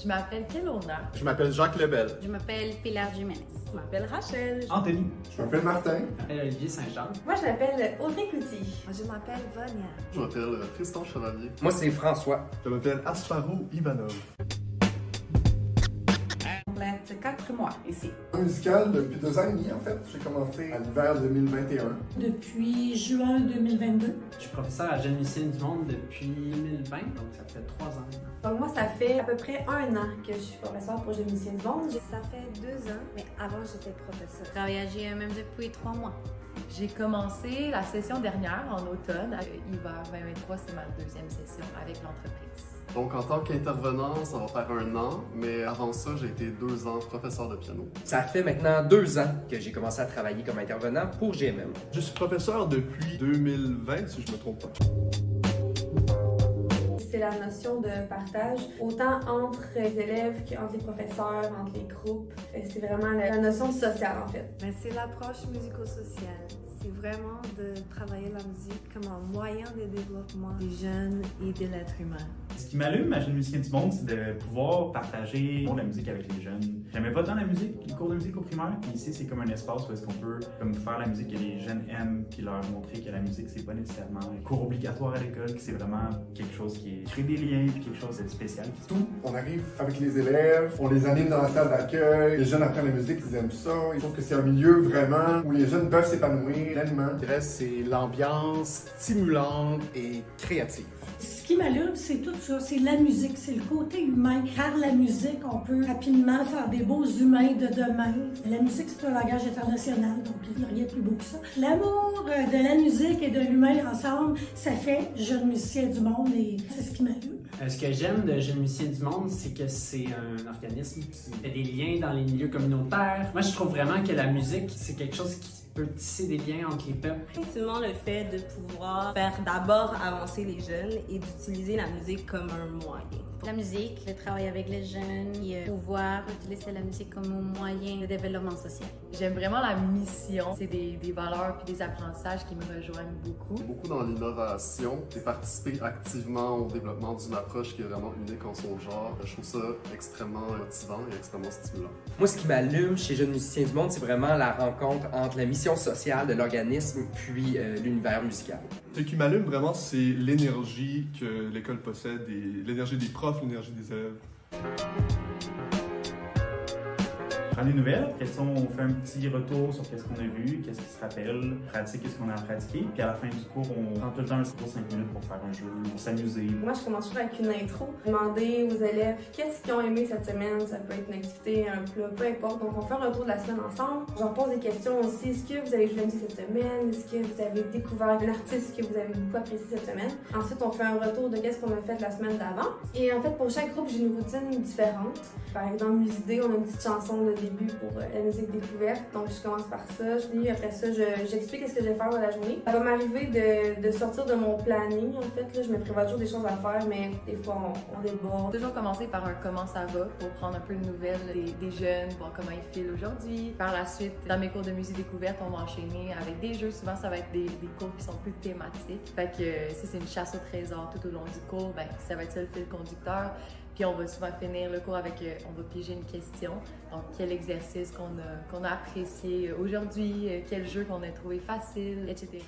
Je m'appelle Kelowna. Je m'appelle Jacques Lebel. Je m'appelle Pilar Jiménez. Je m'appelle Rachel. Anthony. Je m'appelle Martin. Je m'appelle Olivier Saint-Charles. Moi, je m'appelle Audrey Cloutier. Je m'appelle Vania. Je m'appelle Tristan Chevalier. Moi, c'est François. Je m'appelle Asfaro Ivanov. Complète 4 mois ici. Musical depuis 2 ans et demi, en fait. J'ai commencé à l'hiver 2021. Depuis juin 2022. Je suis professeur à Jeunes Musiciens du Monde depuis 2020, donc ça fait 3 ans. Donc moi, ça fait à peu près 1 an que je suis professeure pour Jeunes Musiciens du Monde. Ça fait 2 ans, mais avant, j'étais professeure. Je travaille à JMM depuis 3 mois. J'ai commencé la session dernière en automne. Hiver 2023, c'est ma 2e session avec l'entreprise. Donc, en tant qu'intervenant, ça va faire 1 an, mais avant ça, j'ai été 2 ans professeur de piano. Ça fait maintenant 2 ans que j'ai commencé à travailler comme intervenant pour GMM. Je suis professeur depuis 2020, si je ne me trompe pas. C'est la notion de partage, autant entre les élèves qu'entre les professeurs, entre les groupes. C'est vraiment la notion sociale, en fait. Mais c'est l'approche musico-sociale. C'est vraiment de travailler la musique comme un moyen de développement des jeunes et de l'être humain. Ce qui m'allume à Jeunes Musiciens du Monde, c'est de pouvoir partager la musique avec les jeunes. J'aimais pas tant la musique, les cours de musique au primaire, puis ici c'est comme un espace où est-ce qu'on peut faire la musique que les jeunes aiment, puis leur montrer que la musique c'est pas nécessairement un cours obligatoire à l'école, que c'est vraiment quelque chose qui crée des liens, puis quelque chose de spécial. Tout, on arrive avec les élèves, on les anime dans la salle d'accueil, les jeunes apprennent la musique, ils aiment ça. Je trouve que c'est un milieu vraiment où les jeunes peuvent s'épanouir pleinement. Je dirais c'est l'ambiance stimulante et créative. Ce qui m'allume, c'est tout ça, c'est la musique, c'est le côté humain. Par la musique, on peut rapidement faire des beaux humains de demain. La musique, c'est un langage international, donc il n'y a rien de plus beau que ça. L'amour de la musique et de l'humain ensemble, ça fait Jeunes Musiciens du Monde et c'est ce qui m'allume. Ce que j'aime de Jeunes Musiciens du Monde, c'est que c'est un organisme qui fait des liens dans les milieux communautaires. Moi, je trouve vraiment que la musique, c'est quelque chose qui peut tisser des liens entre les peuples. Effectivement, le fait de pouvoir faire d'abord avancer les jeunes et d'utiliser la musique comme un moyen. La musique, le travail avec les jeunes, et pouvoir utiliser la musique comme un moyen de développement social. J'aime vraiment la mission. C'est des valeurs puis des apprentissages qui me rejoignent beaucoup. Beaucoup dans l'innovation et participer activement au développement d'une approche qui est vraiment unique en son genre. Je trouve ça extrêmement motivant et extrêmement stimulant. Moi, ce qui m'allume chez Jeunes Musiciens du Monde, c'est vraiment la rencontre entre la mission sociale de l'organisme puis l'univers musical. Ce qui m'allume vraiment, c'est l'énergie que l'école possède et l'énergie des profs, l'énergie des élèves. Prendre des nouvelles, on fait un petit retour sur qu'est-ce qu'on a vu, qu'est-ce qui se rappelle, pratique qu'est-ce qu'on a pratiqué, puis à la fin du cours, on prend tout le temps un cours 5 minutes pour faire un jeu, pour s'amuser. Moi, je commence toujours avec une intro. Demander aux élèves qu'est-ce qu'ils ont aimé cette semaine. Ça peut être une activité, un plat, peu importe. Donc, on fait un retour de la semaine ensemble. J'en pose des questions aussi. Est-ce que vous avez joué la musique cette semaine? Est-ce que vous avez découvert un artiste que vous avez beaucoup apprécié cette semaine? Ensuite, on fait un retour de qu'est-ce qu'on a fait la semaine d'avant. Et en fait, pour chaque groupe, j'ai une routine différente. Par exemple, Musidé, on a une petite chanson de début pour la musique découverte. Donc, je commence par ça. Après ça, j'explique ce que je vais faire dans la journée. Ça va m'arriver de sortir de mon planning, en fait. Là, je me prévois toujours des choses à faire, mais des fois, on déborde. Toujours commencer par un comment ça va pour prendre un peu de nouvelles des jeunes, voir comment ils filent aujourd'hui. Par la suite, dans mes cours de musique découverte, on va enchaîner avec des jeux. Souvent, ça va être des cours qui sont plus thématiques. Fait que si c'est une chasse au trésor tout au long du cours, ben, ça va être ça le fil conducteur. Puis on va souvent finir le cours avec, on va piéger une question. Donc, quel exercice qu'on a apprécié aujourd'hui, quel jeu qu'on a trouvé facile, etc.